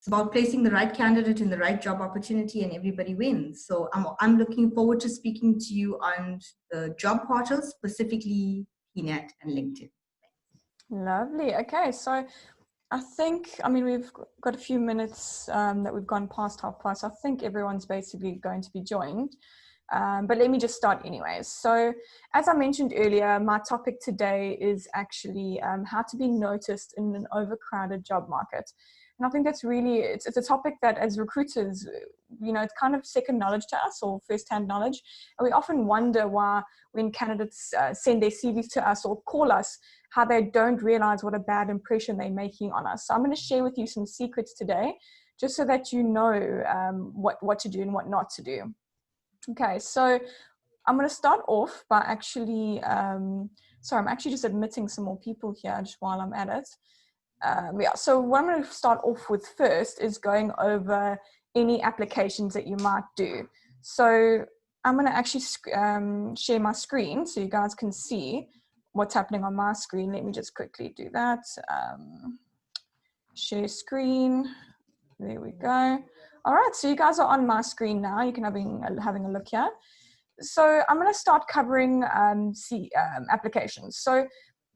It's about placing the right candidate in the right job opportunity and everybody wins. So I'm looking forward to speaking to you on the job portals, specifically Pnet and LinkedIn. Lovely. Okay, so I think, I mean, we've got a few minutes that we've gone past 1:30. I think everyone's basically going to be joined. But let me just start anyways. So as I mentioned earlier, my topic today is actually how to be noticed in an overcrowded job market. And I think that's really, it's a topic that as recruiters, you know, it's kind of second knowledge to us or first-hand knowledge. And we often wonder why when candidates send their CVs to us or call us, how they don't realize what a bad impression they're making on us. So I'm going to share with you some secrets today, just so that you know what to do and what not to do. Okay, so I'm going to start off by actually, sorry, I'm actually just admitting some more people here just while I'm at it. Yeah, so what I'm going to start off with first is going over any applications that you might do. So I'm going to actually share my screen so you guys can see what's happening on my screen. Let me just quickly do that. Share screen. There we go. All right, so you guys are on my screen now. You can having a look here. So I'm going to start covering applications. So,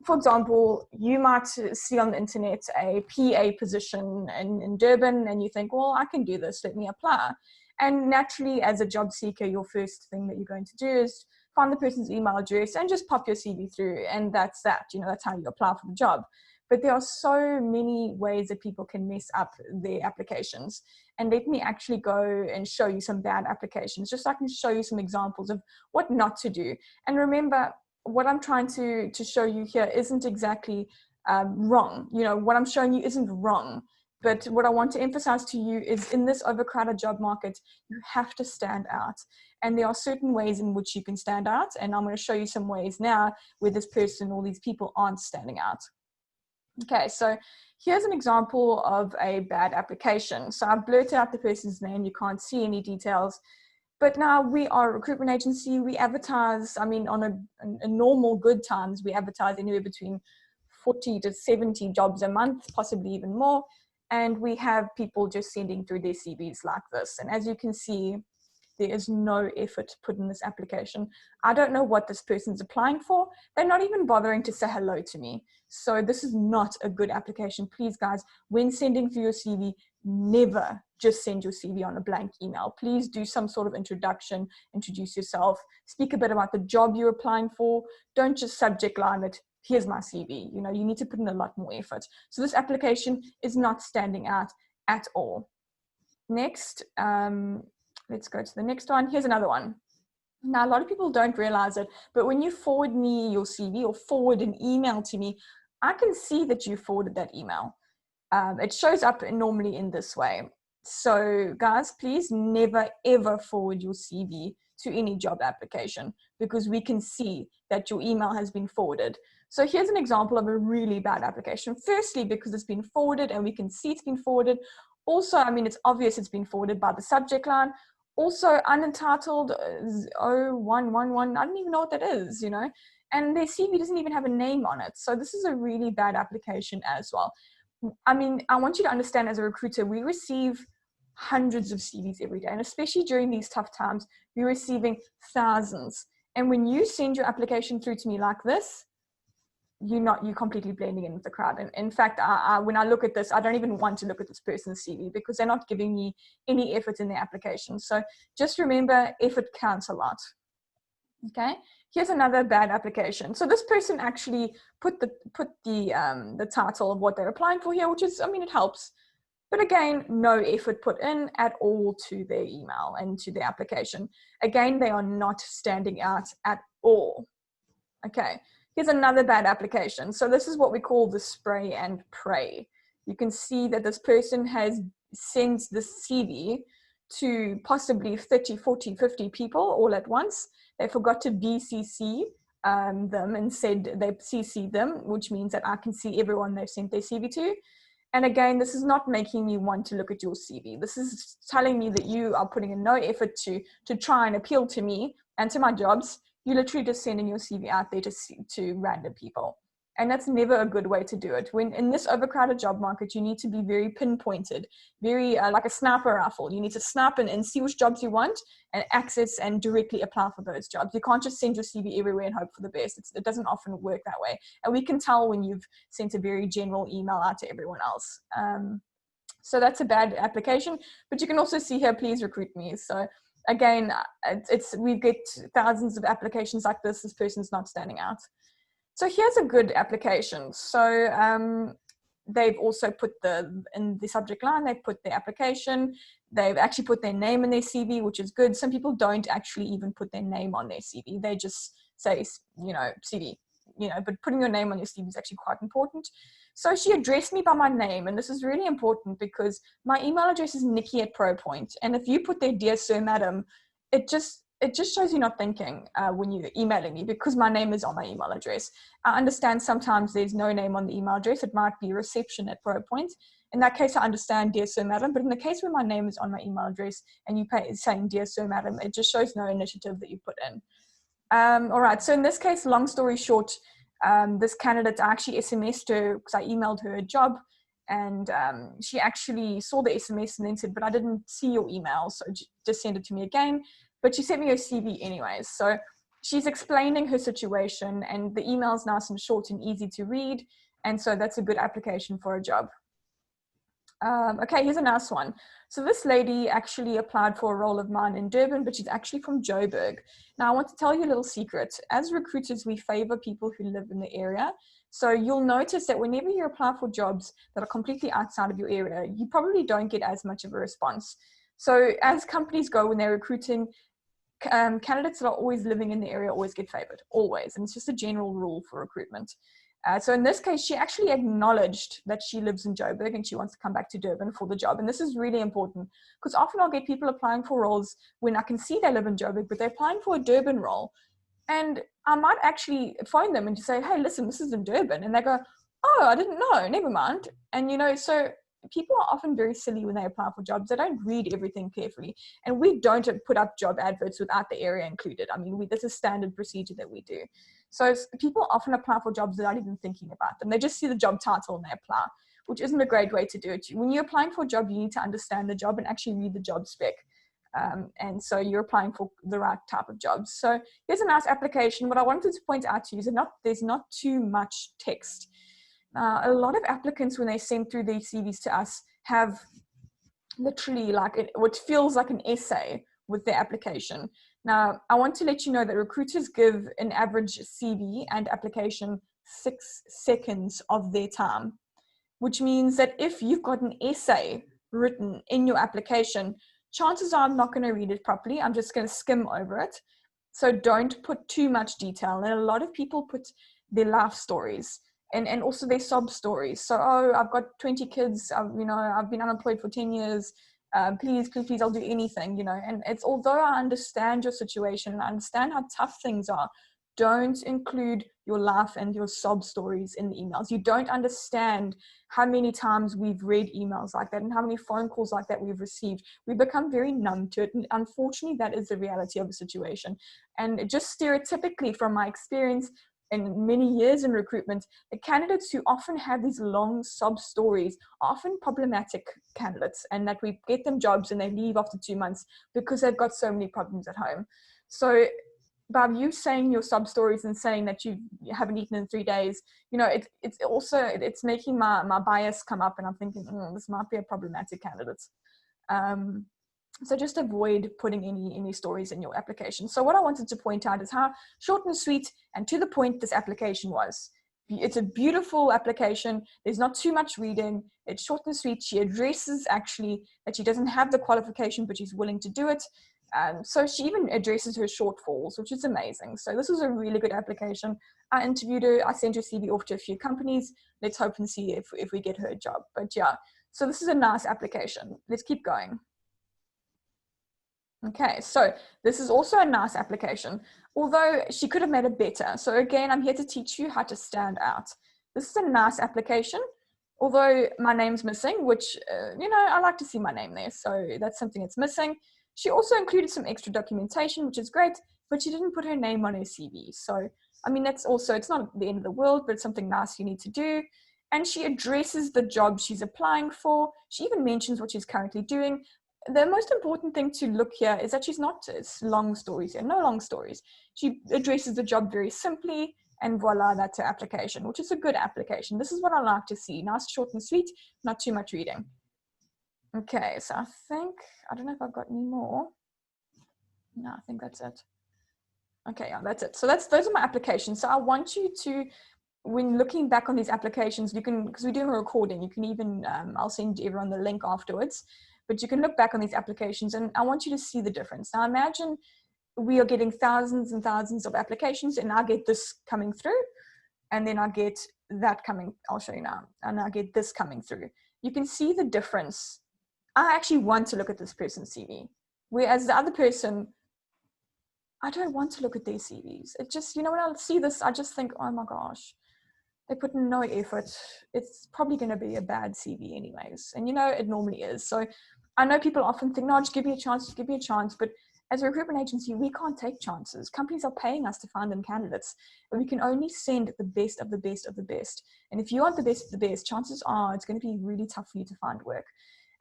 for example, you might see on the internet a PA position in Durban, and you think, well, I can do this. Let me apply. And naturally, as a job seeker, your first thing that you're going to do is find the person's email address and just pop your CV through, and that's that. You know, that's how you apply for the job. But there are so many ways that people can mess up their applications. And let me actually go and show you some bad applications, just so I can show you some examples of what not to do. And remember, what I'm trying to show you here isn't exactly wrong. You know, what I'm showing you isn't wrong. But what I want to emphasize to you is in this overcrowded job market, you have to stand out. And there are certain ways in which you can stand out. And I'm going to show you some ways now where this person or these people aren't standing out. Okay, so here's an example of a bad application. So I've blurted out the person's name. You can't see any details. But now we are a recruitment agency. We advertise, I mean, on a normal good times, we advertise anywhere between 40 to 70 jobs a month, possibly even more. And we have people just sending through their CVs like this. And as you can see, there is no effort put in this application. I don't know what this person's applying for. They're not even bothering to say hello to me. So this is not a good application. Please, guys, when sending through your CV, never just send your CV on a blank email. Please do some sort of introduction, introduce yourself, speak a bit about the job you're applying for. Don't just subject line it, here's my CV. You know, you need to put in a lot more effort. So this application is not standing out at all. Next, let's go to the next one. Here's another one. Now, a lot of people don't realize it, but when you forward me your CV or forward an email to me, I can see that you forwarded that email. It shows up normally in this way. So guys, please never ever forward your CV to any job application because we can see that your email has been forwarded. So here's an example of a really bad application. Firstly, because it's been forwarded and we can see it's been forwarded. Also, I mean, it's obvious it's been forwarded by the subject line. Also, Untitled 0111, I don't even know what that is, you know, and their CV doesn't even have a name on it. So this is a really bad application as well. I mean, I want you to understand as a recruiter, we receive hundreds of CVs every day. And especially during these tough times, we're receiving thousands. And when you send your application through to me like this, you're completely blending in with the crowd. And in fact, when I look at this, I don't even want to look at this person's CV because they're not giving me any effort in their application. So just remember, effort counts a lot. Okay. Here's another bad application. So this person actually put the title of what they're applying for here, which is, I mean, it helps. But again, no effort put in at all to their email and to their application. Again, they are not standing out at all. Okay. Here's another bad application. So this is what we call the spray and pray. You can see that this person has sent the CV to possibly 30, 40, 50 people all at once. They forgot to BCC them and said they CC'd them, which means that I can see everyone they've sent their CV to. And again, this is not making me want to look at your CV. This is telling me that you are putting in no effort to try and appeal to me and to my jobs. You literally just sending your CV out there to random people. And that's never a good way to do it. When in this overcrowded job market, you need to be very pinpointed, very like a sniper rifle. You need to snipe and see which jobs you want and access and directly apply for those jobs. You can't just send your CV everywhere and hope for the best. It doesn't often work that way. And we can tell when you've sent a very general email out to everyone else. So that's a bad application. But you can also see here, please recruit me. So again, we get thousands of applications like this. This person's not standing out. So here's a good application. So they've also put in the subject line, they've put the application. They've actually put their name in their CV, which is good. Some people don't actually even put their name on their CV. They just say, CV, but putting your name on your CV is actually quite important. So she addressed me by my name, and this is really important because my email address is Nikki@ProPoint. And if you put there, dear sir, madam, it just shows you're not thinking when you're emailing me, because my name is on my email address. I understand sometimes there's no name on the email address. It might be reception@ProPoint. In that case, I understand dear sir, madam. But in the case where my name is on my email address and you saying dear sir, madam, it just shows no initiative that you put in. All right. So in this case, long story short, this candidate, I actually SMS'd her because I emailed her a job, and she actually saw the SMS and then said, but I didn't see your email, so just send it to me again. But she sent me her CV anyways. So she's explaining her situation, and the email is nice and short and easy to read. And so that's a good application for a job. Okay, here's a nice one. So this lady actually applied for a role of mine in Durban, but she's actually from Joburg. Now, I want to tell you a little secret. As recruiters, we favor people who live in the area. So you'll notice that whenever you apply for jobs that are completely outside of your area, you probably don't get as much of a response. So as companies go when they're recruiting, candidates that are always living in the area always get favored, always. And it's just a general rule for recruitment. So in this case, she actually acknowledged that she lives in Joburg and she wants to come back to Durban for the job. And this is really important because often I'll get people applying for roles when I can see they live in Joburg, but they're applying for a Durban role. And I might actually phone them and just say, hey, listen, this is in Durban. And they go, oh, I didn't know, never mind. And, so people are often very silly when they apply for jobs. They don't read everything carefully. And we don't put up job adverts without the area included. I mean, this is standard procedure that we do. So people often apply for jobs without even thinking about them. They just see the job title and they apply, which isn't a great way to do it. When you're applying for a job, you need to understand the job and actually read the job spec. And so you're applying for the right type of jobs. So here's a nice application. What I wanted to point out to you is that there's not too much text. A lot of applicants, when they send through their CVs to us, have literally what feels like an essay with their application. Now, I want to let you know that recruiters give an average CV and application 6 seconds of their time, which means that if you've got an essay written in your application, chances are I'm not going to read it properly. I'm just going to skim over it. So don't put too much detail. And a lot of people put their life stories and also their sob stories. So, oh, I've got 20 kids. I've been unemployed for 10 years. Please, I'll do anything, and it's, although I understand your situation and I understand how tough things are, don't include your life and your sob stories in the emails. You don't understand how many times we've read emails like that and how many phone calls like that we've received. We become very numb to it. And unfortunately, that is the reality of the situation. And just stereotypically from my experience, in many years in recruitment, the candidates who often have these long sob stories are often problematic candidates, and that we get them jobs and they leave after 2 months because they've got so many problems at home. So by you saying your sob stories and saying that you haven't eaten in 3 days, it's making my bias come up, and I'm thinking, this might be a problematic candidate. So just avoid putting any stories in your application. So what I wanted to point out is how short and sweet and to the point this application was. It's a beautiful application. There's not too much reading. It's short and sweet. She addresses actually that she doesn't have the qualification, but she's willing to do it. So she even addresses her shortfalls, which is amazing. So this was a really good application. I interviewed her. I sent her CV off to a few companies. Let's hope and see if we get her a job. But yeah, so this is a nice application. Let's keep going. Okay, so this is also a nice application, although she could have made it better. So again, I'm here to teach you how to stand out. This is a nice application, although my name's missing, which, I like to see my name there. So that's something that's missing. She also included some extra documentation, which is great, but she didn't put her name on her CV. So I mean, that's also, it's not the end of the world, but it's something nice you need to do. And she addresses the job she's applying for. She even mentions what she's currently doing. The most important thing to look here is that she's not, it's long stories here, no long stories. She addresses the job very simply, and voila, that's her application, which is a good application. This is what I like to see. Nice, short and sweet, not too much reading. Okay, so I think, I don't know if I've got any more. No, I think that's it. Okay, yeah, that's it. So those are my applications. So I want you to, when looking back on these applications, you can, because we're doing a recording, you can even, I'll send everyone the link afterwards, but you can look back on these applications and I want you to see the difference. Now imagine we are getting thousands and thousands of applications and I get this coming through and then I get that coming, I'll show you now, and I get this coming through. You can see the difference. I actually want to look at this person's CV, whereas the other person, I don't want to look at their CVs. It just, you know, when I see this, I just think, oh my gosh, they put in no effort. It's probably going to be a bad CV anyways. And you know, it normally is. So I know people often think, no, just give me a chance, just give me a chance. But as a recruitment agency, we can't take chances. Companies are paying us to find them candidates, but we can only send the best of the best of the best. And if you aren't the best of the best, chances are it's going to be really tough for you to find work.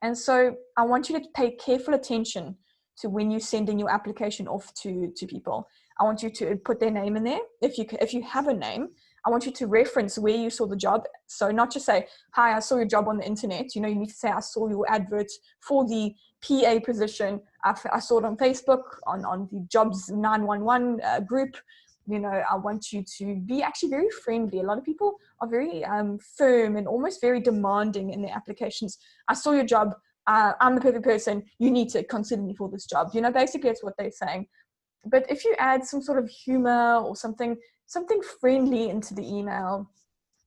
And so I want you to pay careful attention to when you're sending your application off to people. I want you to put their name in there. If you have a name, I want you to reference where you saw the job. So not just say, hi, I saw your job on the internet. You know, you need to say, I saw your advert for the PA position. I saw it on Facebook, on the Jobs 911 group. You know, I want you to be actually very friendly. A lot of people are very firm and almost very demanding in their applications. I saw your job. I'm the perfect person. You need to consider me for this job. You know, basically that's what they're saying. But if you add some sort of humor or something friendly into the email,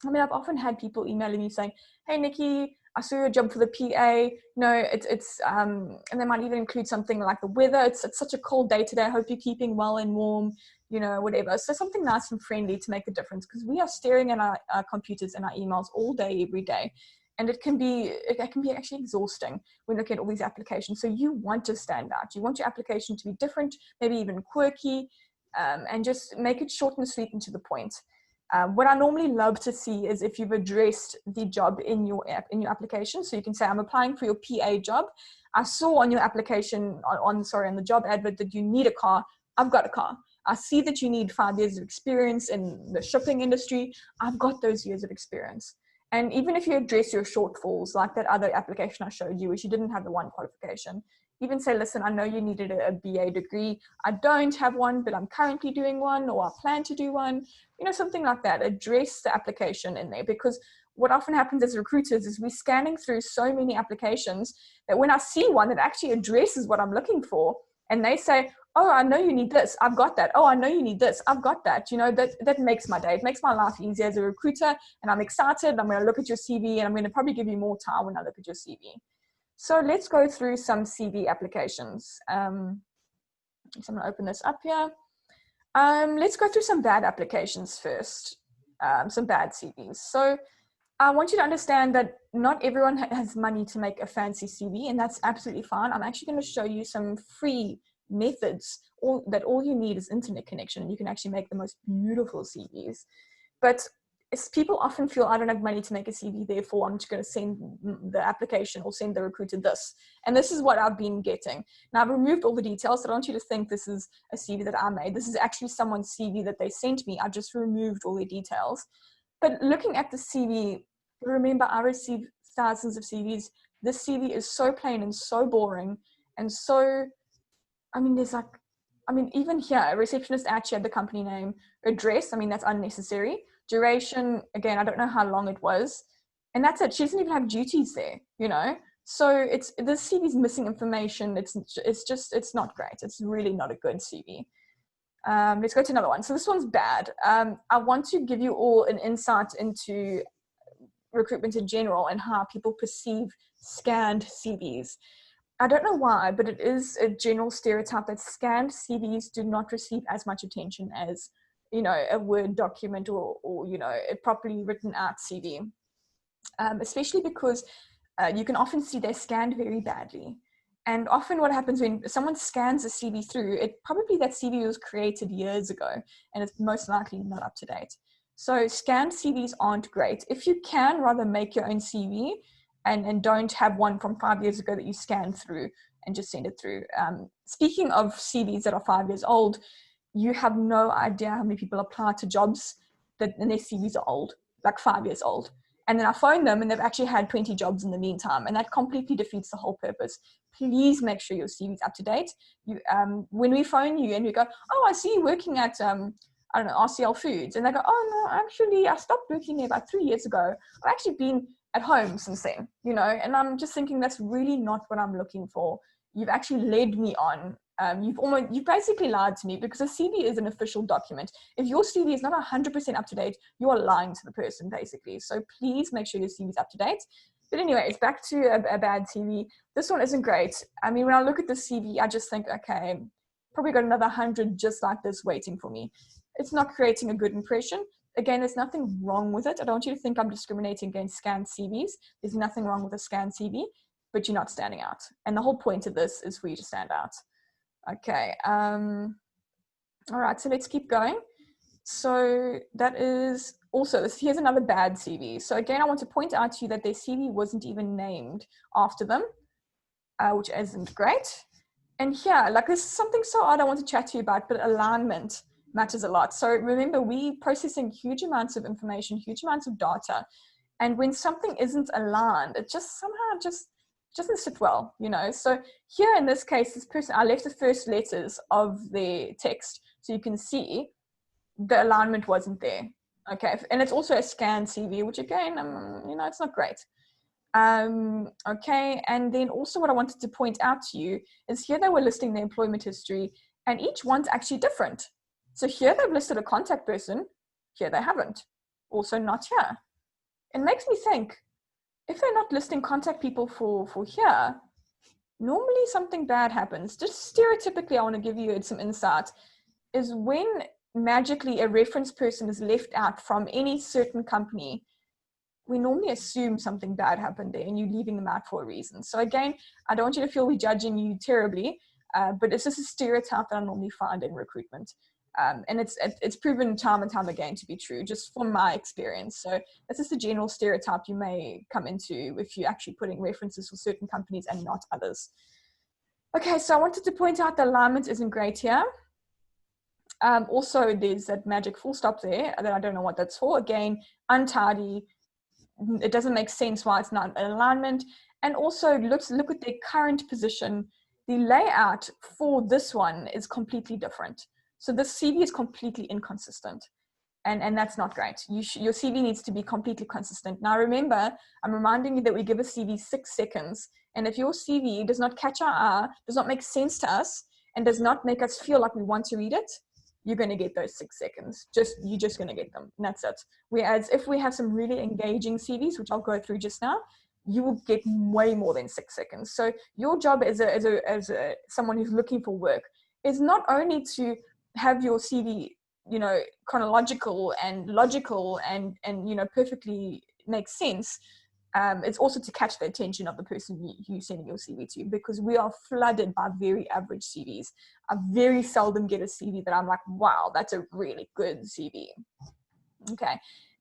I mean, I've often had people emailing me saying, hey, Nikki, I saw your job for the PA. No, it's and they might even include something like the weather. It's such a cold day today. I hope you're keeping well and warm, you know, whatever. So something nice and friendly to make a difference, because we are staring at our computers and our emails all day, every day. And it can be actually exhausting when looking at all these applications. So you want to stand out. You want your application to be different, maybe even quirky, and just make it short and sweet and to the point. What I normally love to see is if you've addressed the job in your application. So you can say, I'm applying for your PA job. I saw on your application, on the job advert that you need a car. I've got a car. I see that you need 5 years of experience in the shipping industry. I've got those years of experience. And even if you address your shortfalls, like that other application I showed you, which you didn't have the one qualification, even say, listen, I know you needed a BA degree. I don't have one, but I'm currently doing one, or I plan to do one, you know, something like that. Address the application in there, because what often happens as recruiters is we're scanning through so many applications that when I see one that actually addresses what I'm looking for, and they say, oh, I know you need this, I've got that. Oh, I know you need this, I've got that. You know, that makes my day. It makes my life easier as a recruiter, and I'm excited. I'm going to look at your CV, and I'm going to probably give you more time when I look at your CV. So let's go through some CV applications. So I'm going to open this up here. Let's go through some bad applications first, some bad CVs. So I want you to understand that not everyone has money to make a fancy CV, and that's absolutely fine. I'm actually going to show you some free methods that all you need is internet connection, and you can actually make the most beautiful CVs. But people often feel, I don't have money to make a CV, therefore I'm just going to send the application or send the recruiter this. And this is what I've been getting. Now I've removed all the details, so I don't want you to think this is a CV that I made. This is actually someone's CV that they sent me. I just removed all the details. But looking at the CV, remember, I receive thousands of CVs. This CV is so plain and so boring. And so, I mean, even here, a receptionist actually had the company name, address. I mean, that's unnecessary. Duration, again, I don't know how long it was. And that's it. She doesn't even have duties there, you know? So this CV is missing information. It's not great. It's really not a good CV. Let's go to another one. So this one's bad. I want to give you all an insight into recruitment in general and how people perceive scanned CVs. I don't know why, but it is a general stereotype that scanned CVs do not receive as much attention as, you know, a Word document or you know, a properly written out CV. Especially because you can often see they're scanned very badly. And often what happens when someone scans a CV through, probably that CV was created years ago and it's most likely not up to date. So scanned CVs aren't great. If you can, rather make your own CV and don't have one from 5 years ago that you scan through and just send it through. Speaking of CVs that are 5 years old, you have no idea how many people apply to jobs and their CVs are old, like 5 years old. And then I phone them and they've actually had 20 jobs in the meantime. And that completely defeats the whole purpose. Please make sure your CV is up to date. When we phone you and we go, oh, I see you working at, I don't know, RCL Foods. And they go, oh, no, actually, I stopped working there about 3 years ago. I've actually been at home since then, and I'm just thinking that's really not what I'm looking for. You've actually led me on. You've basically lied to me, because a CV is an official document. If your CV is not 100% up to date, you are lying to the person, basically. So please make sure your CV is up to date. But anyways, back to a bad CV. This one isn't great. I mean, when I look at the CV, I just think, okay, probably got another 100 just like this waiting for me. It's not creating a good impression. Again, there's nothing wrong with it. I don't want you to think I'm discriminating against scanned CVs. There's nothing wrong with a scanned CV, but you're not standing out. And the whole point of this is for you to stand out. Okay. All right, so let's keep going. So that is also, here's another bad CV. So again, I want to point out to you that their CV wasn't even named after them, which isn't great. And here, like, this is something so odd I want to chat to you about, but alignment matters a lot. So remember, we processing huge amounts of information, huge amounts of data. And when something isn't aligned, it just somehow just doesn't sit well, So here in this case, this person, I left the first letters of the text so you can see the alignment wasn't there. Okay, and it's also a scanned CV, which again, it's not great. Okay, and then also what I wanted to point out to you is here they were listing the employment history, and each one's actually different. So here they've listed a contact person, here they haven't. Also not here. It makes me think, if they're not listing contact people for here, normally something bad happens. Just stereotypically, I want to give you some insight, is when magically a reference person is left out from any certain company, we normally assume something bad happened there and you're leaving them out for a reason. So again, I don't want you to feel we're judging you terribly, but it's just a stereotype that I normally find in recruitment. And it's proven time and time again to be true, just from my experience. So that's just a general stereotype you may come into if you're actually putting references for certain companies and not others. Okay, so I wanted to point out the alignment isn't great here. Also, there's that magic full stop there that I don't know what that's for. Again, untidy. It doesn't make sense why it's not an alignment. And also, look at their current position. The layout for this one is completely different. So this CV is completely inconsistent. And that's not great. Your CV needs to be completely consistent. Now remember, I'm reminding you that we give a CV 6 seconds. And if your CV does not catch our eye, does not make sense to us, and does not make us feel like we want to read it, you're going to get those 6 seconds. You're just going to get them. And that's it. Whereas if we have some really engaging CVs, which I'll go through just now, you will get way more than 6 seconds. So your job as someone who's looking for work is not only to have your CV, chronological and logical and perfectly make sense. It's also to catch the attention of the person you're sending your CV to, because we are flooded by very average CVs. I very seldom get a CV that I'm like, wow, that's a really good CV. Okay.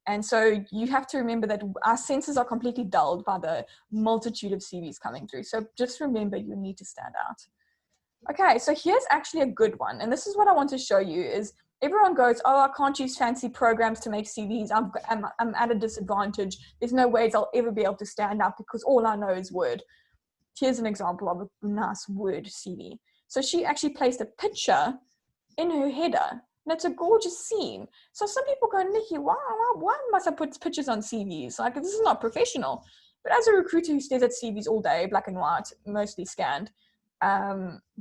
And so you have to remember that our senses are completely dulled by the multitude of CVs coming through. So just remember, you need to stand out. Okay, so here's actually a good one. And this is what I want to show you is everyone goes, oh, I can't use fancy programs to make CVs. I'm at a disadvantage. There's no ways I'll ever be able to stand out because all I know is Word. Here's an example of a nice Word CV. So she actually placed a picture in her header. And it's a gorgeous scene. So some people go, Nikki, why must I put pictures on CVs? Like, this is not professional. But as a recruiter who stares at CVs all day, black and white, mostly scanned,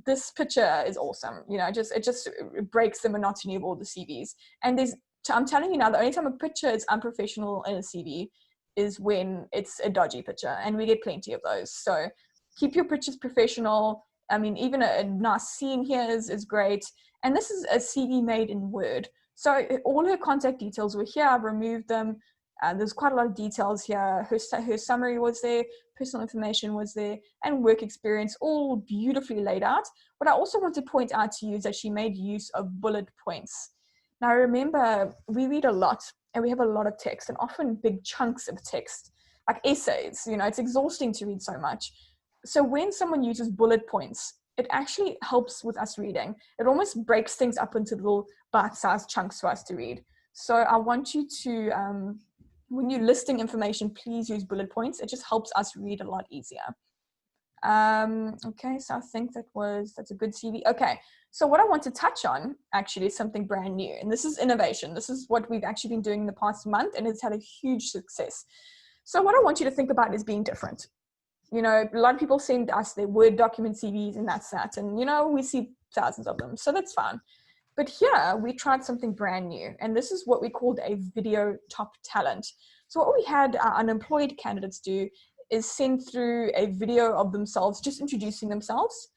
this picture is awesome. It just breaks the monotony of all the CVs. And I'm telling you now, the only time a picture is unprofessional in a CV is when it's a dodgy picture, and we get plenty of those. So keep your pictures professional. I mean, even a nice scene here is great. And this is a CV made in Word. So all her contact details were here. I've removed them. There's quite a lot of details here. Her summary was there. personal information was there, and work experience, all beautifully laid out. What I also want to point out to you is that she made use of bullet points. Now remember, we read a lot and we have a lot of text, and often big chunks of text, like essays. You know, it's exhausting to read so much. So when someone uses bullet points, it actually helps with us reading. It almost breaks things up into little bite-sized chunks for us to read. So I want you to, when you're listing information, please use bullet points. It just helps us read a lot easier. Okay, so I think that's a good CV. Okay, so what I want to touch on actually is something brand new, and this is innovation. This is what we've actually been doing in the past month, and it's had a huge success. So what I want you to think about is being different. You know, a lot of people send us their Word document CVs, and that's that. And, you know, we see thousands of them, so that's fine. But here we tried something brand new, and this is what we called a video top talent. So what we had our unemployed candidates do is send through a video of themselves, just introducing themselves.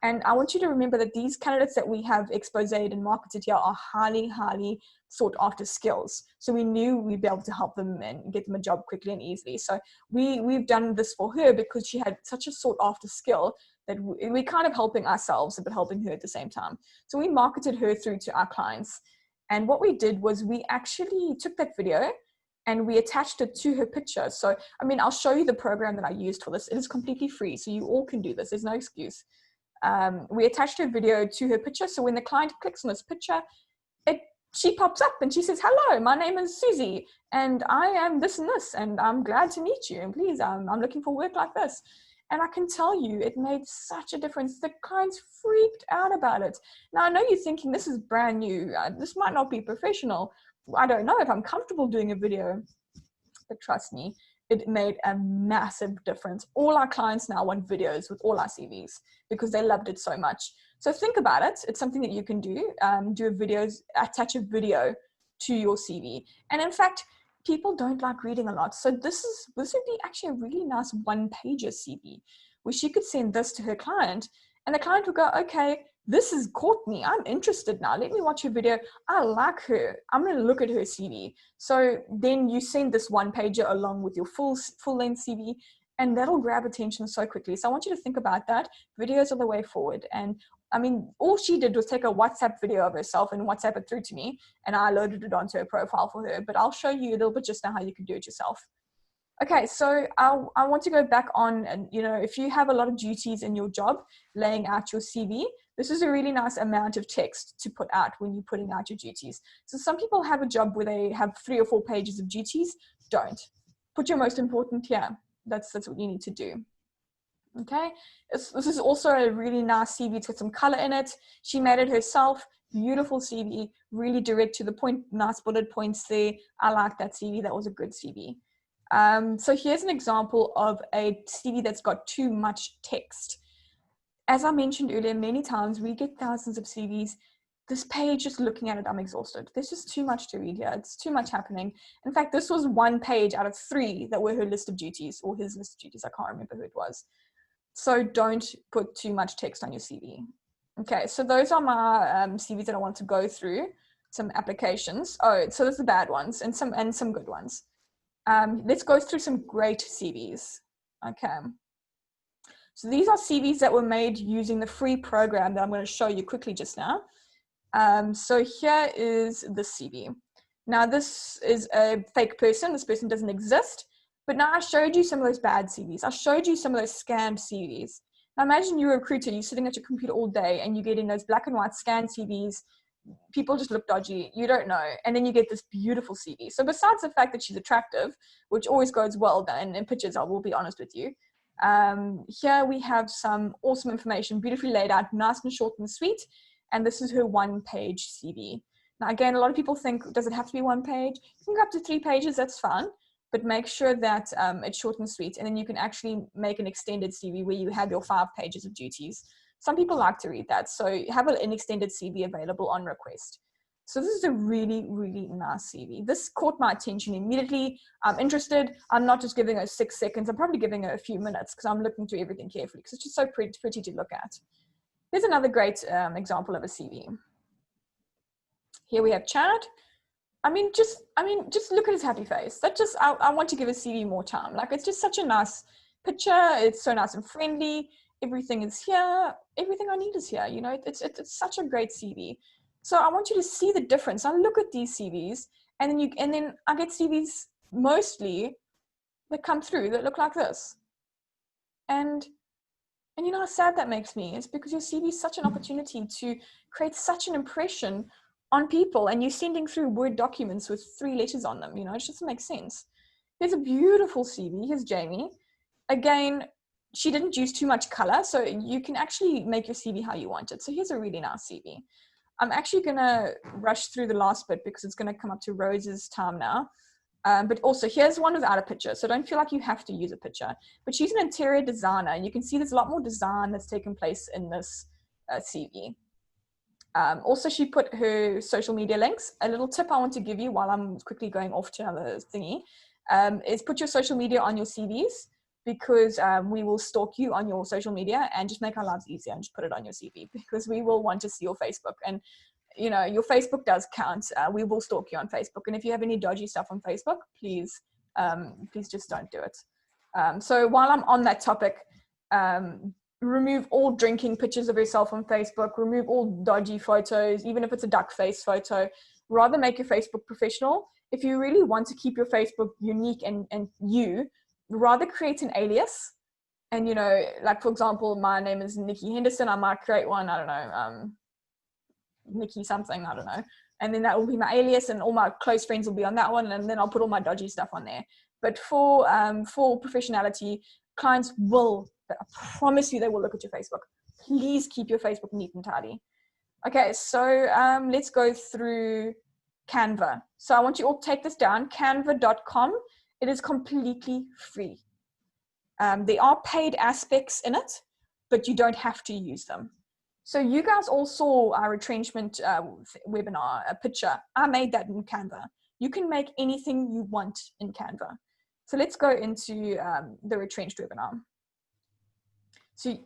And I want you to remember that these candidates that we have exposed and marketed here are highly, highly sought after skills. So we knew we'd be able to help them and get them a job quickly and easily. So we've done this for her because she had such a sought after skill that we're kind of helping ourselves, but helping her at the same time. So we marketed her through to our clients. And what we did was we actually took that video and we attached it to her picture. So, I mean, I'll show you the program that I used for this. It is completely free, so you all can do this. There's no excuse. We attached her video to her picture. So when the client clicks on this picture, she pops up and she says, "Hello, my name is Susie, and I am this and this, and I'm glad to meet you. And please, I'm looking for work like this." And I can tell you, it made such a difference. The clients freaked out about it. Now, I know you're thinking, this is brand new. This might not be professional. I don't know if I'm comfortable doing a video, but trust me, it made a massive difference. All our clients now want videos with all our CVs because they loved it so much. So think about it. It's something that you can do. Attach a video to your CV. And in fact, people don't like reading a lot. So this would be actually a really nice one-pager CV where she could send this to her client, and the client would go, "Okay, this has caught me. I'm interested now. Let me watch her video. I like her. I'm going to look at her CV." So then you send this one pager along with your full length CV, and that'll grab attention so quickly. So I want you to think about that. Videos are the way forward. And I mean, all she did was take a WhatsApp video of herself and WhatsApp it through to me, and I loaded it onto her profile for her. But I'll show you a little bit just now how you can do it yourself. Okay, so I want to go back on, and you know, if you have a lot of duties in your job, laying out your CV, this is a really nice amount of text to put out when you're putting out your duties. So some people have a job where they have 3 or 4 pages of duties. Don't. Put your most important here. That's what you need to do. Okay, this is also a really nice CV. It's got some color in it. She made it herself. Beautiful CV, really direct to the point, nice bullet points there. I like that CV. That was a good CV. So here's an example of a CV that's got too much text. As I mentioned earlier, many times we get thousands of CVs. This page, just looking at it, I'm exhausted. There's just too much to read here. It's too much happening. In fact, this was 1 page out of 3 that were her list of duties, or his list of duties. I can't remember who it was. So don't put too much text on your CV. Okay, so those are my CVs that I want to go through. Some applications. Oh, so there's the bad ones and some good ones. Let's go through some great CVs. Okay. So these are CVs that were made using the free program that I'm going to show you quickly just now. So here is the CV. Now this is a fake person. This person doesn't exist. But now I showed you some of those bad CVs. I showed you some of those scanned CVs. Now imagine you're a recruiter, you're sitting at your computer all day and you're getting those black and white scanned CVs. People just look dodgy, you don't know. And then you get this beautiful CV. So besides the fact that she's attractive, which always goes well done in pictures, I will be honest with you. Here we have some awesome information, beautifully laid out, nice and short and sweet. And this is her 1-page CV. Now again, a lot of people think, does it have to be 1 page? You can go up to 3 pages, that's fine. But make sure that it's short and sweet. And then you can actually make an extended CV where you have your 5 pages of duties. Some people like to read that. So have an extended CV available on request. So this is a really, really nice CV. This caught my attention immediately. I'm interested. I'm not just giving her 6 seconds. I'm probably giving her a few minutes because I'm looking through everything carefully because it's just so pretty to look at. Here's another great example of a CV. Here we have Chad. I mean, just look at his happy face. That just, I want to give his CV more time. Like, it's just such a nice picture. It's so nice and friendly. Everything is here. Everything I need is here. You know, it's such a great CV. So I want you to see the difference. I look at these CVs, and then I get CVs mostly that come through that look like this. And you know how sad that makes me? It's because your CV is such an opportunity to create such an impression on people, and you're sending through Word documents with 3 letters on them. You know, it just doesn't make sense. Here's a beautiful CV. Here's Jamie. Again, she didn't use too much color, so you can actually make your CV how you want it. So here's a really nice CV. I'm actually going to rush through the last bit because it's going to come up to Rose's time now. But also, here's one without a picture, so don't feel like you have to use a picture. But she's an interior designer, and you can see there's a lot more design that's taken place in this CV. Also, she put her social media links. A little tip I want to give you while I'm quickly going off to another thingy is put your social media on your CVs, because we will stalk you on your social media, and just make our lives easier and just put it on your CV, because we will want to see your Facebook. And you know, your Facebook does count. We will stalk you on Facebook. And if you have any dodgy stuff on Facebook, please just don't do it. So while I'm on that topic, remove all drinking pictures of yourself on Facebook, remove all dodgy photos, even if it's a duck face photo. Rather make your Facebook professional. If you really want to keep your Facebook unique and you, rather create an alias. And, you know, like for example, my name is Nicky Henderson. I might create one, I don't know, Nikki something, I don't know. And then that will be my alias, and all my close friends will be on that one, and then I'll put all my dodgy stuff on there. But for professionality, clients will, I promise you, they will look at your Facebook. Please keep your Facebook neat and tidy. Okay, so let's go through Canva. So I want you all to take this down, canva.com. It is completely free. There are paid aspects in it, but you don't have to use them. So you guys all saw our retrenchment webinar, a picture. I made that in Canva. You can make anything you want in Canva. So let's go into the retrenched webinar. So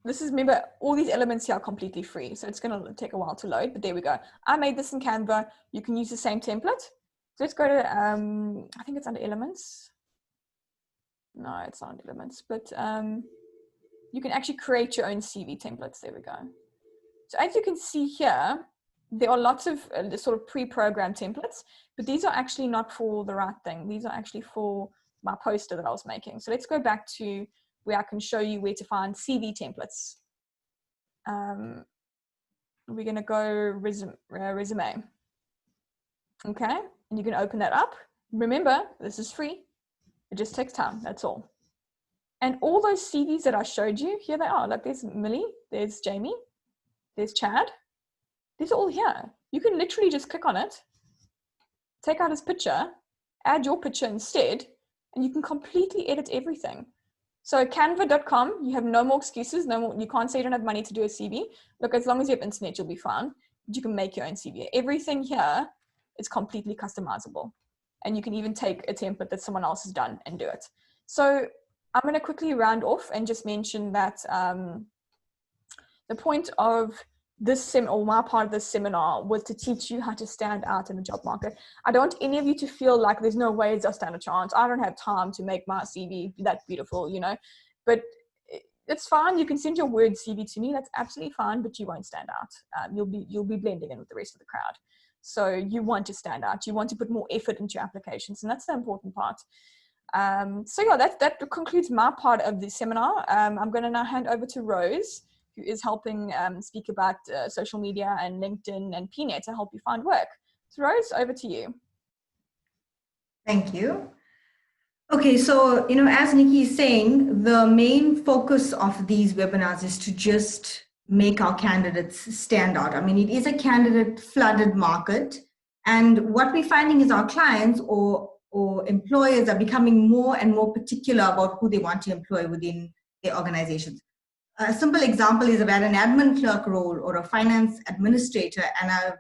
this is, remember, all these elements here are completely free. So it's going to take a while to load, but there we go. I made this in Canva. You can use the same template. So let's go to, I think it's under elements. No, it's not elements, but you can actually create your own CV templates. There we go. So as you can see here, there are lots of sort of pre-programmed templates, but these are actually not for the right thing. These are actually for my poster that I was making. So let's go back to where I can show you where to find CV templates. We're going to go resume. Okay, and you can open that up. Remember, this is free. It just takes time, that's all. And all those CVs that I showed you, here they are. Like there's Millie, there's Jamie, there's Chad. These are all here. You can literally just click on it, take out his picture, add your picture instead, and you can completely edit everything. So canva.com, you have no more excuses. No more, you can't say you don't have money to do a CV. Look, as long as you have internet, you'll be fine. But you can make your own CV. Everything here is completely customizable. And you can even take a template that someone else has done and do it. So I'm going to quickly round off and just mention that the point of this or my part of this seminar was to teach you how to stand out in the job market. I don't want any of you to feel like there's no way I stand a chance. I don't have time to make my CV that beautiful, you know, but it's fine. You can send your Word CV to me. That's absolutely fine, but you won't stand out. You'll be blending in with the rest of the crowd. So you want to stand out. You want to put more effort into your applications, and that's the important part. So yeah, that concludes my part of the seminar. I'm going to now hand over to Rose, who is helping speak about social media and LinkedIn and Pnet to help you find work. So Rose, over to you. Thank you. Okay, so, you know, as Nikki is saying, the main focus of these webinars is to just make our candidates stand out. I mean, it is a candidate flooded market. And what we're finding is our clients or employers are becoming more and more particular about who they want to employ within their organizations. A simple example is about an admin clerk role or a finance administrator, and I've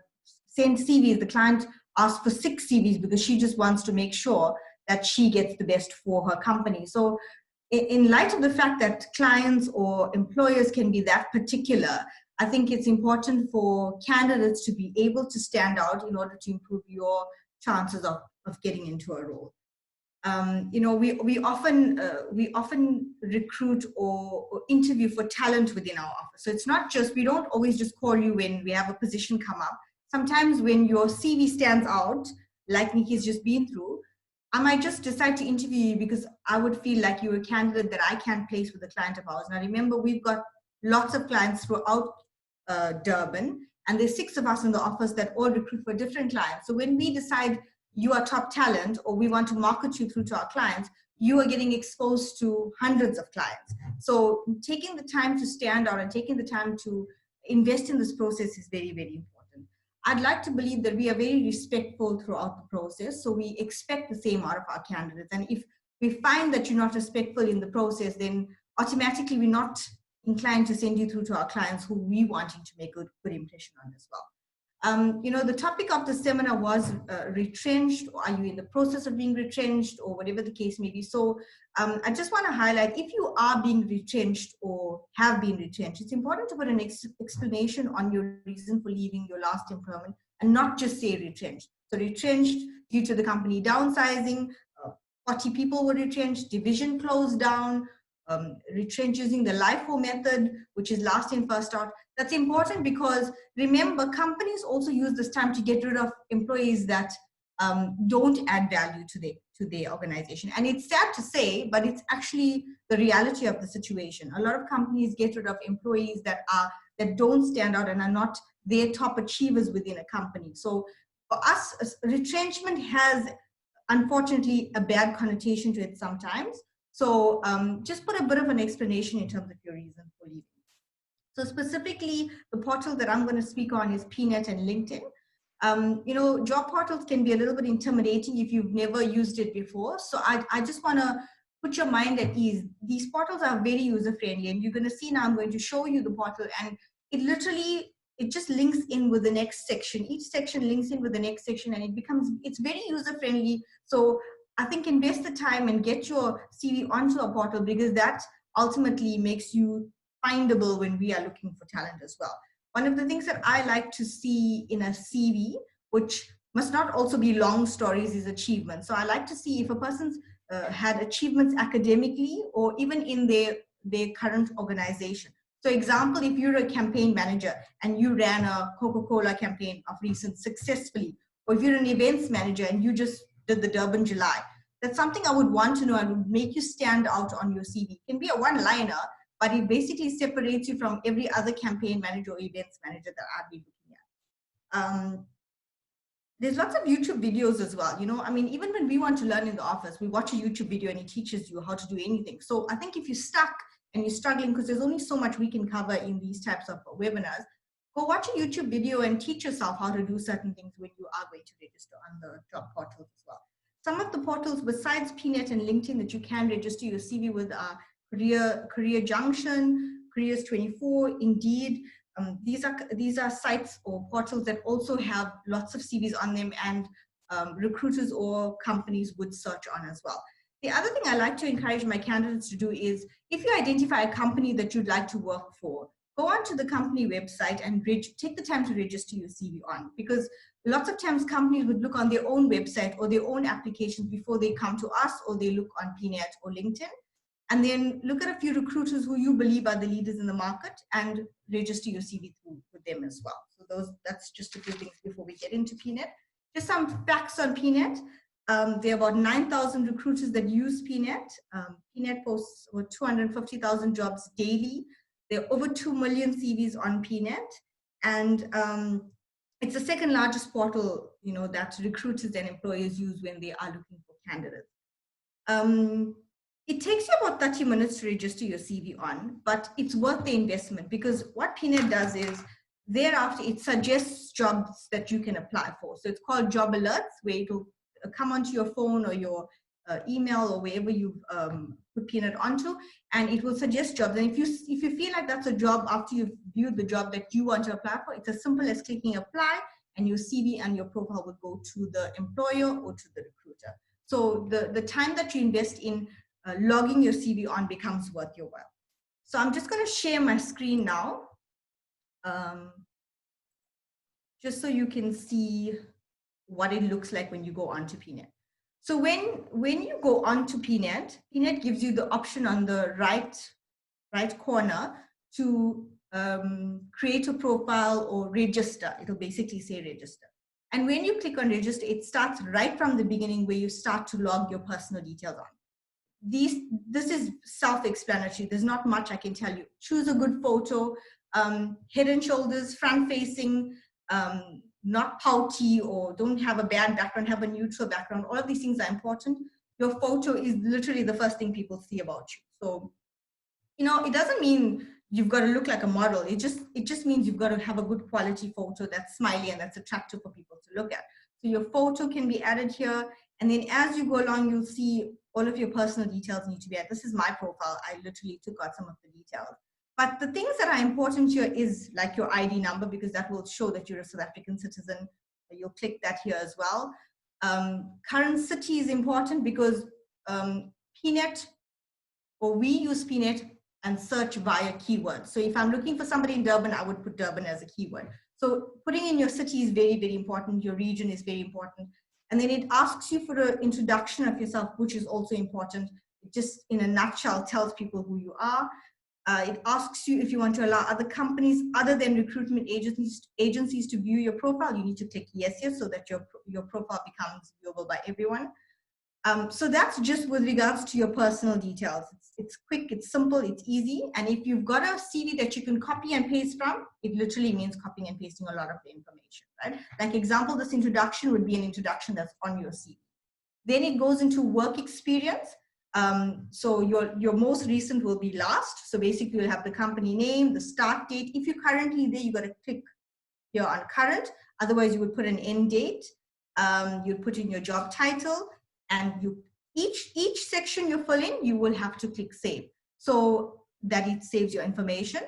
sent CVs. The client asked for 6 CVs because she just wants to make sure that she gets the best for her company. So in light of the fact that clients or employers can be that particular, I think it's important for candidates to be able to stand out in order to improve your chances of getting into a role. We often recruit or interview for talent within our office. So it's not just, we don't always just call you when we have a position come up. Sometimes when your CV stands out, like Nikki's just been through, I might just decide to interview you because I would feel like you're a candidate that I can place with a client of ours. Now remember, we've got lots of clients throughout Durban, and there's 6 of us in the office that all recruit for different clients. So when we decide you are top talent or we want to market you through to our clients, you are getting exposed to hundreds of clients. So taking the time to stand out and taking the time to invest in this process is very, very important. I'd like to believe that we are very respectful throughout the process. So we expect the same out of our candidates. And if we find that you're not respectful in the process, then automatically we're not inclined to send you through to our clients who we wanting to make a good impression on as well. The topic of the seminar was retrenched, or are you in the process of being retrenched, or whatever the case may be. So I just want to highlight, if you are being retrenched or have been retrenched, it's important to put an explanation on your reason for leaving your last employment and not just say retrenched. So retrenched due to the company downsizing, 40 people were retrenched, division closed down, retrench using the LIFO method, which is last in, first out. That's important because remember, companies also use this time to get rid of employees that don't add value to their organization. And it's sad to say, but it's actually the reality of the situation. A lot of companies get rid of employees that don't stand out and are not their top achievers within a company. So for us, retrenchment has unfortunately a bad connotation to it sometimes. So just put a bit of an explanation in terms of your reason for leaving. So specifically, the portal that I'm going to speak on is Pnet and LinkedIn. Job portals can be a little bit intimidating if you've never used it before. So I just want to put your mind at ease. These portals are very user-friendly, and you're going to see now I'm going to show you the portal, and it just links in with the next section. Each section links in with the next section, and it's very user-friendly. So I think invest the time and get your CV onto a portal, because that ultimately makes you findable when we are looking for talent as well. One of the things that I like to see in a CV, which must not also be long stories, is achievements. So I like to see if a person's had achievements academically or even in their current organization. So example, if you're a campaign manager and you ran a Coca-Cola campaign of recent successfully, or if you're an events manager and you just did the Durban July, that's something I would want to know and would make you stand out on your CV. It can be a one-liner, but it basically separates you from every other campaign manager or events manager that I've been looking at. There's lots of YouTube videos as well. Even when we want to learn in the office, we watch a YouTube video and it teaches you how to do anything. So I think if you're stuck and you're struggling, because there's only so much we can cover in these types of webinars, go watch a YouTube video and teach yourself how to do certain things when you are going to register on the job portals as well. Some of the portals besides Pnet and LinkedIn that you can register your CV with are Career Junction, Careers 24, Indeed. These are sites or portals that also have lots of CVs on them, and recruiters or companies would search on as well. The other thing I like to encourage my candidates to do is, if you identify a company that you'd like to work for, go onto the company website and take the time to register your CV on, because lots of times companies would look on their own website or their own applications before they come to us, or they look on Pnet or LinkedIn, and then look at a few recruiters who you believe are the leaders in the market and register your CV through with them as well. So that's just a few things before we get into Pnet. Just some facts on Pnet. There are about 9,000 recruiters that use Pnet. Pnet posts over 250,000 jobs daily. There are over 2 million CVs on Pnet, and it's the second largest portal, that recruiters and employers use when they are looking for candidates. It takes you about 30 minutes to register your CV on, but it's worth the investment, because what Pnet does is, thereafter it suggests jobs that you can apply for. So it's called job alerts, where it'll come onto your phone or your email or wherever you've put Pnet onto, and it will suggest jobs. And if you feel like that's a job after you've viewed the job that you want to apply for, it's as simple as clicking apply, and your CV and your profile would go to the employer or to the recruiter. So the time that you invest in logging your CV on becomes worth your while. So I'm just going to share my screen now, just so you can see what it looks like when you go onto Pnet. So when you go on to Pnet, Pnet gives you the option on the right corner to create a profile or register. It'll basically say register. And when you click on register, it starts right from the beginning where you start to log your personal details on. This is self-explanatory. There's not much I can tell you. Choose a good photo, head and shoulders, front-facing, not pouty or don't have a bad background, have a neutral background. All of these things are important. Your photo is literally the first thing people see about you. So, you know, it doesn't mean you've got to look like a model. It just means you've got to have a good quality photo that's smiley and that's attractive for people to look at. So your photo can be added here. And then as you go along, you'll see all of your personal details need to be added. This is my profile. I literally took out some of the details. But the things that are important here is like your ID number, because that will show that you're a South African citizen. You'll click that here as well. Current city is important because Pnet, or we use Pnet and search via keywords. So if I'm looking for somebody in Durban, I would put Durban as a keyword. So putting in your city is very, very important. Your region is very important. And then it asks you for an introduction of yourself, which is also important. It just in a nutshell tells people who you are. It asks you if you want to allow other companies other than recruitment agencies to view your profile. You need to click yes here so that your profile becomes viewable by everyone. So that's just with regards to your personal details. It's quick, it's simple, it's easy. And if you've got a CV that you can copy and paste from, it literally means copying and pasting a lot of the information, right? Like example, this introduction would be an introduction that's on your CV. Then it goes into work experience. So your most recent will be last. So basically you'll have the company name, the start date. If you're currently there, you got to click here on current. Otherwise you would put an end date. You'd put in your job title, and each section you fill in, you will have to click save so that it saves your information.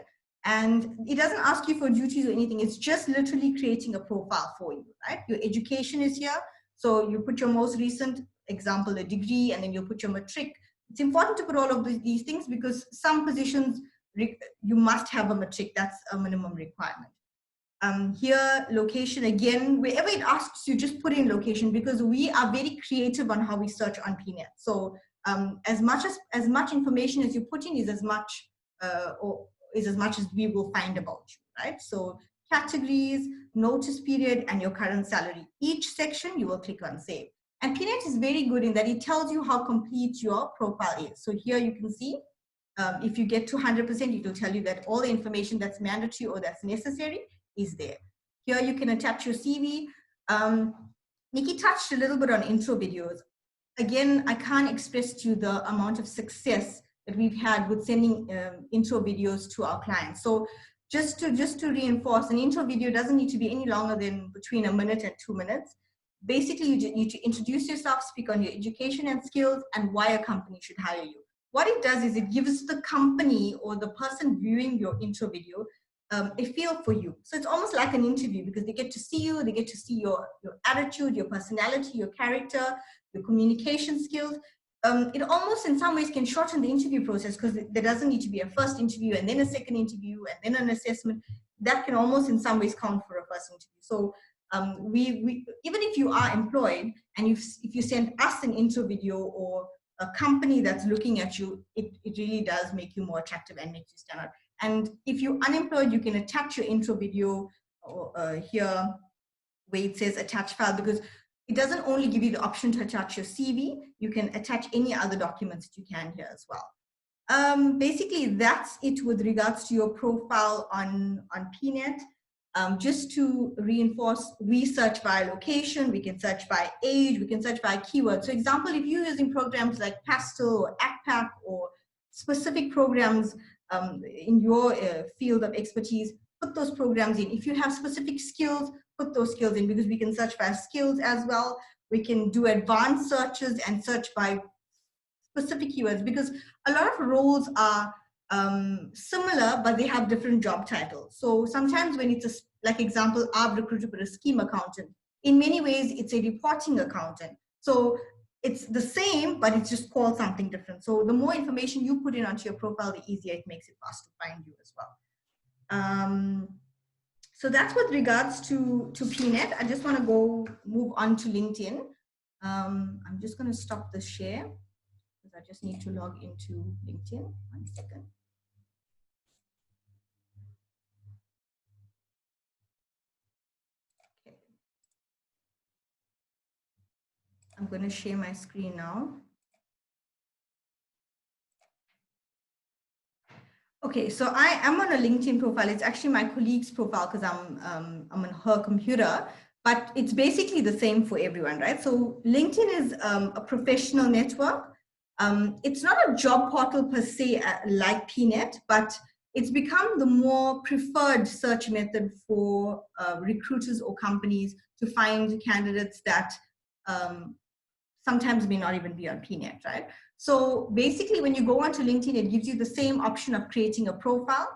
And it doesn't ask you for duties or anything. It's just literally creating a profile for you, right? Your education is here. So you put your most recent example, a degree, and then you put your matric. It's important to put all of these things because some positions, you must have a matric. That's a minimum requirement. Here, location, again, wherever it asks you, just put in location because we are very creative on how we search on Pnet. So as much information as you put in is as much as we will find about you, right? So categories, notice period, and your current salary. Each section you will click on save. And Pnet is very good in that it tells you how complete your profile is. So here you can see, if you get to 100%, it will tell you that all the information that's mandatory or that's necessary is there. Here you can attach your CV. Nikki touched a little bit on intro videos. Again, I can't express to you the amount of success that we've had with sending intro videos to our clients. So just to reinforce, an intro video doesn't need to be any longer than between 1 minute and 2 minutes. Basically, you need to introduce yourself, speak on your education and skills, and why a company should hire you. What it does is it gives the company or the person viewing your intro video a feel for you. So it's almost like an interview because they get to see you, they get to see your attitude, your personality, your character, your communication skills. It almost in some ways can shorten the interview process because there doesn't need to be a first interview and then a second interview and then an assessment. That can almost in some ways count for a first interview. So we even if you are employed and if you send us an intro video or a company that's looking at you, it really does make you more attractive and makes you stand out. And if you're unemployed, you can attach your intro video here where it says attach file, because it doesn't only give you the option to attach your CV, you can attach any other documents that you can here as well. Basically, that's it with regards to your profile on Pnet. Just to reinforce, we search by location, we can search by age, we can search by keyword. So example, if you're using programs like Pastel or ACPAC or specific programs in your field of expertise, put those programs in. If you have specific skills, put those skills in, because we can search by skills as well. We can do advanced searches and search by specific keywords, because a lot of roles are similar, but they have different job titles. So sometimes when it's like example, I've recruited for a scheme accountant. In many ways, it's a reporting accountant. So it's the same, but it's just called something different. So the more information you put in onto your profile, the easier it makes it for us to find you as well. So that's with regards to Pnet. I just want to move on to LinkedIn. I'm just going to stop the share because I just need to log into LinkedIn. 1 second. Okay. I'm going to share my screen now. Okay, so I am on a LinkedIn profile. It's actually my colleague's profile because I'm on her computer, but it's basically the same for everyone, right? So LinkedIn is a professional network. It's not a job portal per se like Pnet, but it's become the more preferred search method for recruiters or companies to find candidates that sometimes may not even be on Pnet, right? So basically, when you go onto LinkedIn, it gives you the same option of creating a profile.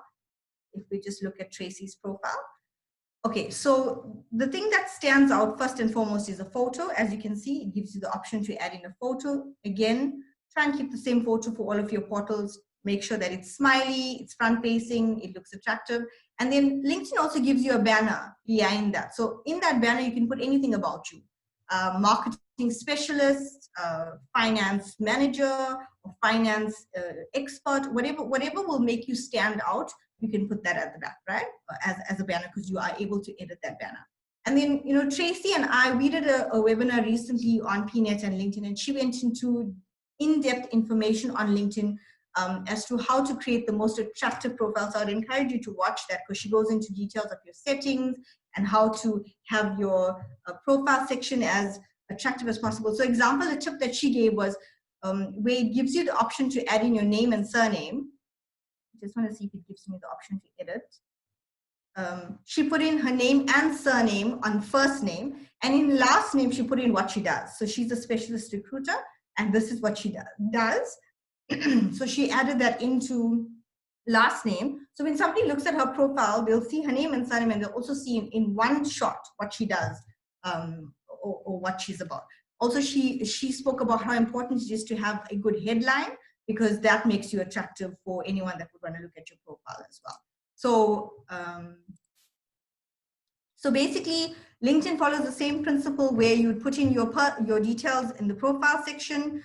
If we just look at Tracy's profile. Okay, so the thing that stands out first and foremost is a photo. As you can see, it gives you the option to add in a photo. Again, try and keep the same photo for all of your portals. Make sure that it's smiley, it's front-facing, it looks attractive. And then LinkedIn also gives you a banner behind that. So in that banner, you can put anything about you. Marketing specialist, finance manager, or finance expert, whatever will make you stand out, you can put that at the back, right? As a banner, because you are able to edit that banner. And then, you know, Tracy and we did a webinar recently on Pnet and LinkedIn, and she went into in-depth information on LinkedIn as to how to create the most attractive profile. So I'd encourage you to watch that because she goes into details of your settings and how to have your profile section as attractive as possible. So example, the tip that she gave was where it gives you the option to add in your name and surname. I just want to see if it gives me the option to edit. She put in her name and surname on first name, and in last name, she put in what she does. So she's a specialist recruiter, and this is what she does. So she added that into last name. So when somebody looks at her profile, they'll see her name and surname, and they'll also see in one shot what she does or what she's about. Also, she spoke about how important it is to have a good headline, because that makes you attractive for anyone that would want to look at your profile as well. So, so basically, LinkedIn follows the same principle where you'd put in your details in the profile section,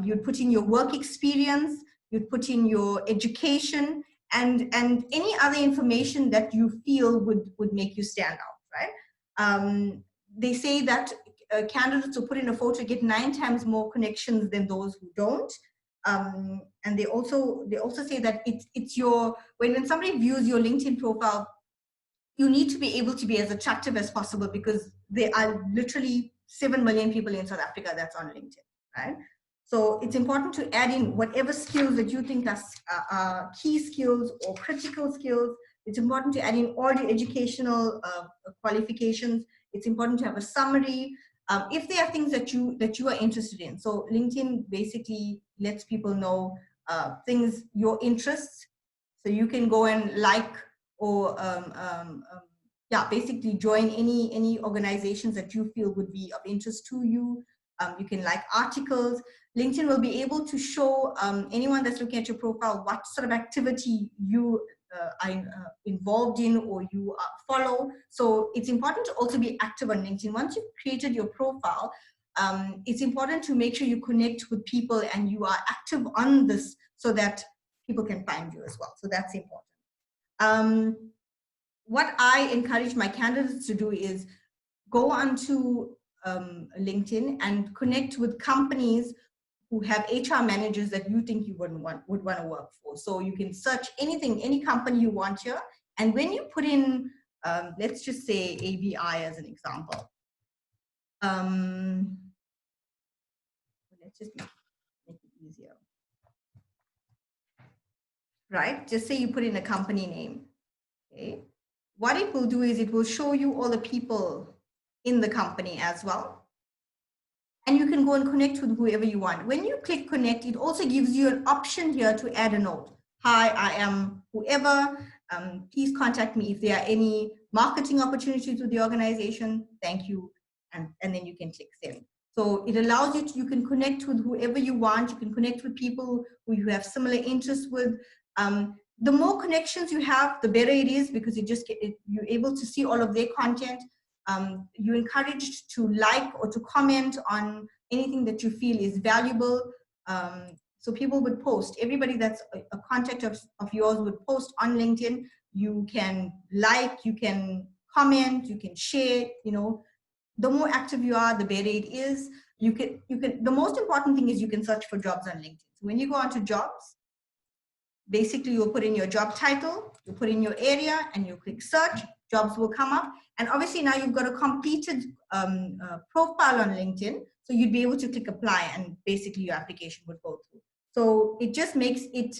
you'd put in your work experience, you'd put in your education, and any other information that you feel would make you stand out, right? They say that candidates who put in a photo get 9 times more connections than those who don't. And they also say that it's your, when somebody views your LinkedIn profile, you need to be able to be as attractive as possible, because there are literally 7 million people in South Africa that's on LinkedIn, right? So it's important to add in whatever skills that you think are key skills or critical skills. It's important to add in all your educational qualifications. It's important to have a summary. If there are things that you are interested in. So LinkedIn basically lets people know things, your interests. So you can go and like, or yeah, basically join any organizations that you feel would be of interest to you. You can like articles. LinkedIn will be able to show anyone that's looking at your profile what sort of activity you are involved in or you follow. So it's important to also be active on LinkedIn. Once you've created your profile, it's important to make sure you connect with people and you are active on this so that people can find you as well. So that's important. What I encourage my candidates to do is go onto LinkedIn and connect with companies who have HR managers that you think you would want to work for. So you can search anything, any company you want here. And when you put in, let's just say ABI as an example. Let's just make it easier. Right? Just say you put in a company name. Okay. What it will do is it will show you all the people in the company as well. And you can go and connect with whoever you want. When you click connect, it also gives you an option here to add a note. Hi, I am whoever. Please contact me if there are any marketing opportunities with the organization. Thank you. And then you can click send. So it allows you to, you can connect with whoever you want. You can connect with people who you have similar interests with. The more connections you have, the better it is, because you just you're able to see all of their content. You're encouraged to like or to comment on anything that you feel is valuable. So people would post, everybody that's a contact of yours would post on LinkedIn. You can like, you can comment, you can share, you know, the more active you are, the better it is. The most important thing is you can search for jobs on LinkedIn. So when you go onto jobs, basically you'll put in your job title, you put in your area, and you click search, jobs will come up. And obviously now you've got a completed profile on LinkedIn, so you'd be able to click apply and basically your application would go through. So it just makes it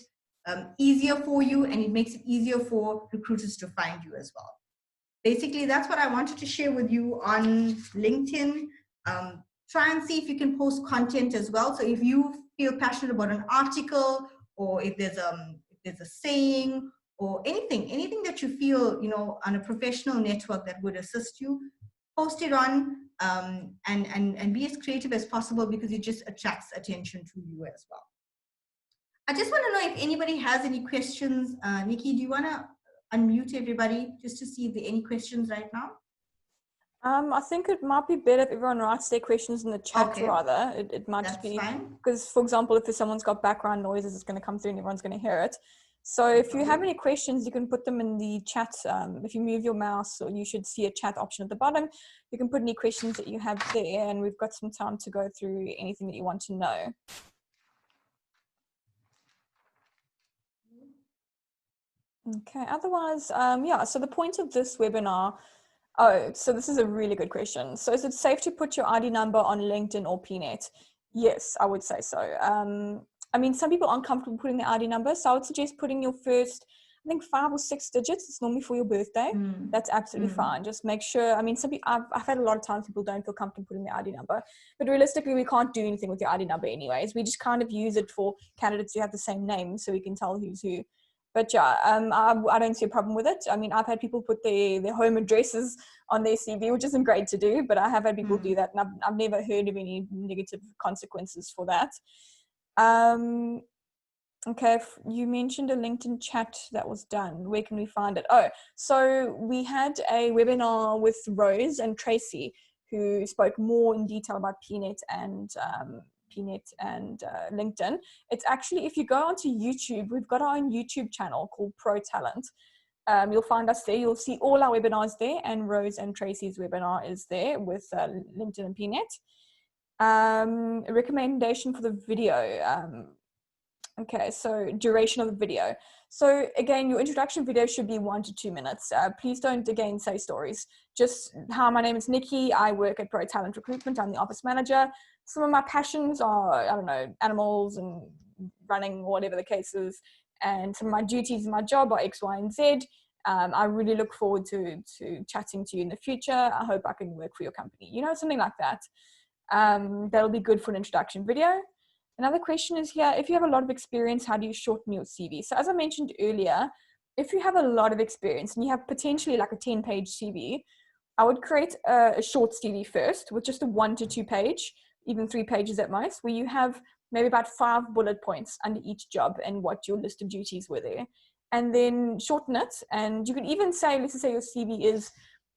easier for you, and it makes it easier for recruiters to find you as well. Basically, that's what I wanted to share with you on LinkedIn. Try and see if you can post content as well. So if you feel passionate about an article, or if there's a saying or anything that you feel, you know, on a professional network that would assist you, post it on, and be as creative as possible, because it just attracts attention to you as well. I just want to know if anybody has any questions. Nikki, do you want to unmute everybody just to see if there are any questions right now? I think it might be better if everyone writes their questions in the chat. Okay. Rather. It might That's just be fine. because, for example, if someone's got background noises, it's going to come through and everyone's going to hear it. So if you have any questions, you can put them in the chat. If you move your mouse, or you should see a chat option at the bottom, you can put any questions that you have there, and we've got some time to go through anything that you want to know. Okay, otherwise, yeah, so the point of this webinar, so this is a really good question. So is it safe to put your ID number on LinkedIn or Pnet? Yes, I would say so. I mean, some people aren't comfortable putting their ID number, so I would suggest putting your first, I think 5 or 6 digits. It's normally for your birthday. That's absolutely fine. Just make sure, I mean, some people, I've had a lot of times people don't feel comfortable putting their ID number, but realistically, we can't do anything with your ID number anyways. We just kind of use it for candidates who have the same name, so we can tell who's who. But yeah, I don't see a problem with it. I mean, I've had people put their home addresses on their CV, which isn't great to do, but I have had people do that, and I've never heard of any negative consequences for that. Okay, you mentioned a LinkedIn chat that was done. Where can we find it? Oh, so we had a webinar with Rose and Tracy, who spoke more in detail about Pnet and LinkedIn. It's actually, if you go onto YouTube, we've got our own YouTube channel called Pro Talent. You'll find us there. You'll see all our webinars there, and Rose and Tracy's webinar is there with LinkedIn and Pnet. A recommendation for the video. Okay, so duration of the video. So again, your introduction video should be 1 to 2 minutes. Please don't, again, say stories. Just, hi, my name is Nikki. I work at Pro Talent Recruitment. I'm the office manager. Some of my passions are, I don't know, animals and running, whatever the case is. And some of my duties in my job are X, Y, and Z. I really look forward to chatting to you in the future. I hope I can work for your company. You know, something like that. That'll be good for an introduction video. Another question is here, if you have a lot of experience, how do you shorten your CV? So as I mentioned earlier, if you have a lot of experience and you have potentially like a 10-page CV, I would create a short CV first with just a 1 to 2 page, even 3 pages at most, where you have maybe about 5 bullet points under each job and what your list of duties were there. And then shorten it. And you can even say, let's say your CV is,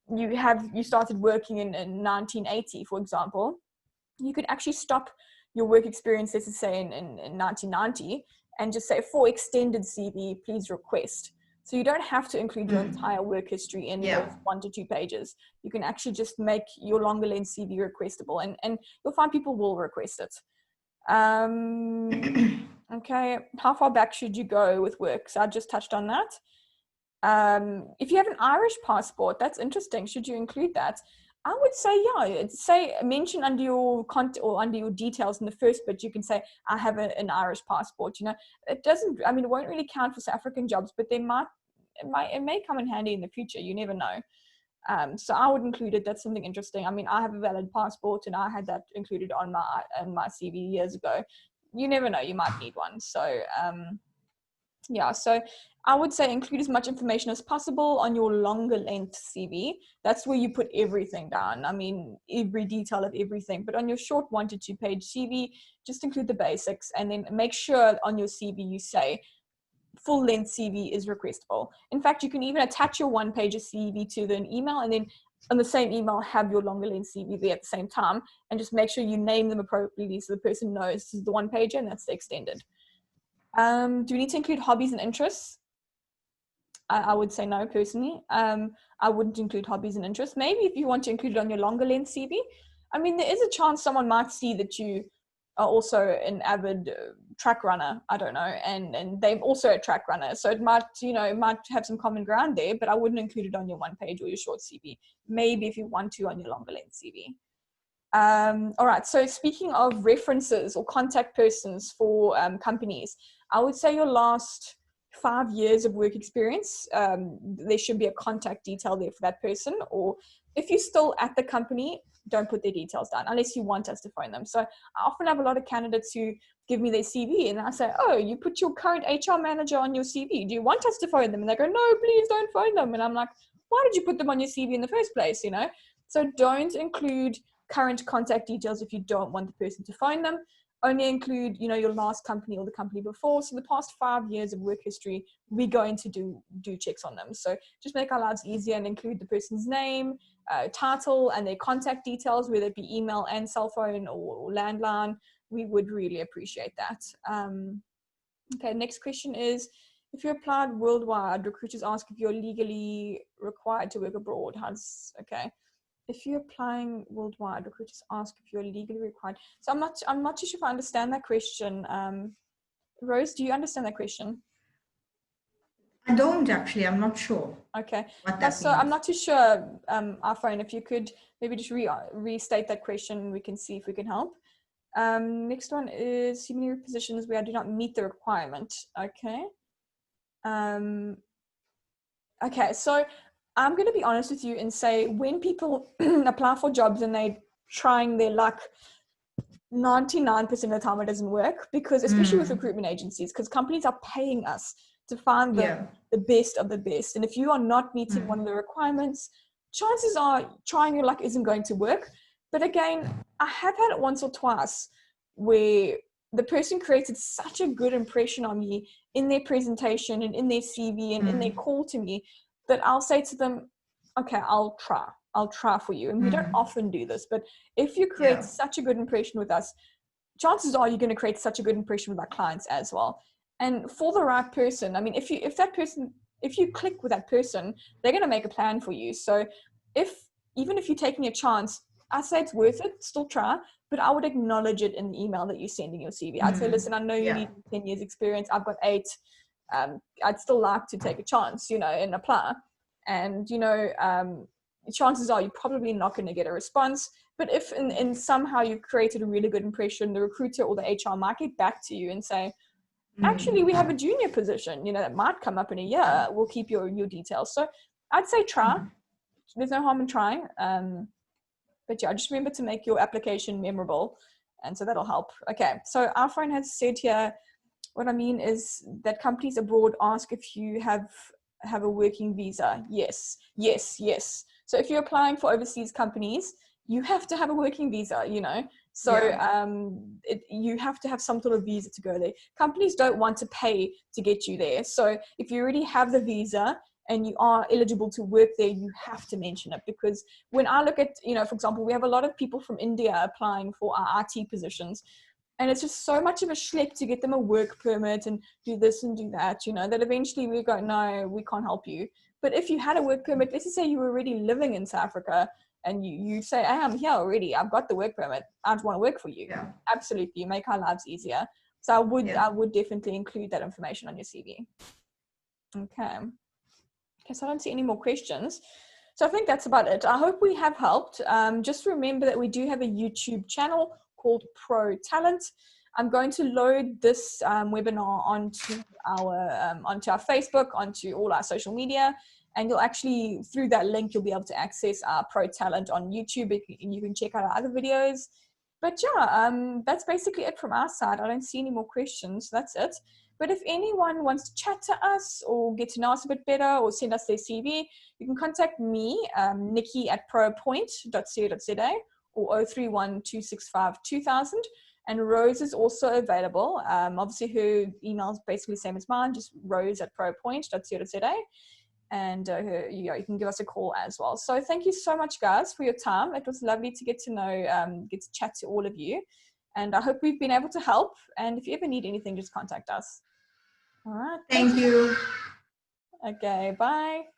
you started working in 1980, for example. You could actually stop your work experience, let's say in 1990, and just say, for extended CV, please request. So you don't have to include your entire work history in those 1 to 2 pages. You can actually just make your longer length CV requestable, and you'll find people will request it. Okay, how far back should you go with work? So I just touched on that. If you have an Irish passport, that's interesting. Should you include that? I would say, yeah, mention under your content or under your details in the first bit, you can say, I have an Irish passport. You know, it won't really count for South African jobs, but it may come in handy in the future. You never know. So I would include it. That's something interesting. I mean, I have a valid passport and I had that included on my CV years ago. You never know, you might need one. So, yeah, so I would say include as much information as possible on your longer length CV. That's where you put everything down. I mean, every detail of everything. But on your short 1 to 2 page CV, just include the basics, and then make sure on your CV you say full length CV is requestable. In fact, you can even attach your 1-page CV to an email and then on the same email have your longer length CV there at the same time, and just make sure you name them appropriately so the person knows this is the one pager and that's the extended. Do we need to include hobbies and interests? I would say no, personally. I wouldn't include hobbies and interests. Maybe if you want to include it on your longer length CV. I mean, there is a chance someone might see that you are also an avid track runner, I don't know, and they're also a track runner. So it might, it might have some common ground there, but I wouldn't include it on your one page or your short CV. Maybe if you want to on your longer length CV. All right, so speaking of references or contact persons for companies, I would say your last 5 years of work experience, there should be a contact detail there for that person. Or if you're still at the company, don't put their details down unless you want us to phone them. So I often have a lot of candidates who give me their CV and I say, oh, you put your current HR manager on your CV. Do you want us to phone them? And they go, no, please don't phone them. And I'm like, why did you put them on your CV in the first place? So don't include current contact details if you don't want the person to phone them. Only include, your last company or the company before. So the past 5 years of work history, we're going to do checks on them. So just make our lives easier and include the person's name, title, and their contact details, whether it be email and cell phone or landline. We would really appreciate that. Okay, next question is, if you applied worldwide, recruiters ask if you're legally required to work abroad. Okay. If you're applying worldwide, recruiters ask if you're legally required. So I'm not too sure if I understand that question. Rose, do you understand that question? I don't actually. I'm not sure. Okay. What that So means. I'm not too sure, Arfine, if you could maybe just restate that question, we can see if we can help. Next one is human positions where I do not meet the requirement. Okay. Okay, so I'm going to be honest with you and say when people apply for jobs and they're trying their luck, 99% of the time it doesn't work, because especially with recruitment agencies, because companies are paying us to find the best of the best. And if you are not meeting one of the requirements, chances are trying your luck isn't going to work. But again, I have had it once or twice where the person created such a good impression on me in their presentation and in their CV and in their call to me that I'll say to them, okay, I'll try for you. And we don't often do this, but if you create such a good impression with us, chances are you're going to create such a good impression with our clients as well. And for the right person, I mean, if you click with that person, they're going to make a plan for you. So even if you're taking a chance, I say it's worth it, still try, but I would acknowledge it in the email that you send in your CV. I'd say, listen, I know you need 10 years experience. I've got 8. I'd still like to take a chance, and apply. And, chances are you're probably not going to get a response. But if in somehow you've created a really good impression, the recruiter or the HR might get back to you and say, actually, we have a junior position, that might come up in a year. We'll keep your details. So I'd say try. There's no harm in trying. But yeah, just remember to make your application memorable. And so that'll help. Okay, so our friend has said here, what I mean is that companies abroad ask if you have a working visa. Yes. So if you're applying for overseas companies, you have to have a working visa, So you have to have some sort of visa to go there. Companies don't want to pay to get you there. So if you already have the visa and you are eligible to work there, you have to mention it. Because when I look at, for example, we have a lot of people from India applying for our IT positions. And it's just so much of a schlep to get them a work permit and do this and do that, that eventually we go, no, we can't help you. But if you had a work permit, let's just say you were already living in South Africa and you say, hey, I'm here already. I've got the work permit. I just want to work for you. Yeah. Absolutely. You make our lives easier. So I would definitely include that information on your CV. Okay. So I don't see any more questions. So I think that's about it. I hope we have helped. Just remember that we do have a YouTube channel called Pro Talent. I'm going to load this webinar onto our Facebook, onto all our social media, and you'll actually, through that link, you'll be able to access our Pro Talent on YouTube. You can check out our other videos. But yeah, that's basically it from our side. I don't see any more questions. That's it. But if anyone wants to chat to us or get to know us a bit better or send us their CV, you can contact me, Nikki at propoint.co.za or 031-265-2000. And Rose is also available. Obviously, her email is basically the same as mine, just rose@propoint.co.za. and you can give us a call as well. So thank you so much, guys, for your time. It was lovely to get to know, get to chat to all of you, and I hope we've been able to help. And if you ever need anything, just contact us. All right. Thank you. Okay, bye.